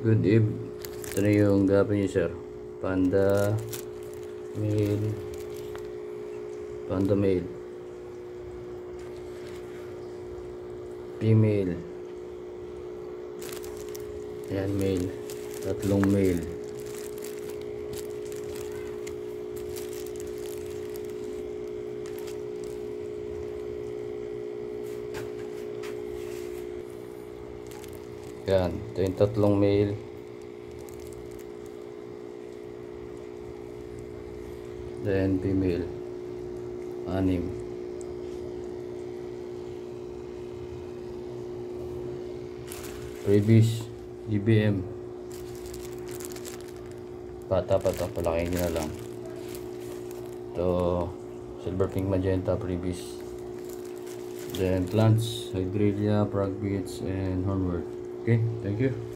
Good eve. Ito na yung gapin niyo, sir. Panda male. Panda male. Female. Ayan, male. Tatlong male. Yan, ito yung tatlong male. Then female. 6. Previous GBM. Bata pa ito, palaking nyo na lang. Ito, silver pink magenta previous. Then plants, hydrelia, frog beets, and hornwort. Okay, thank you.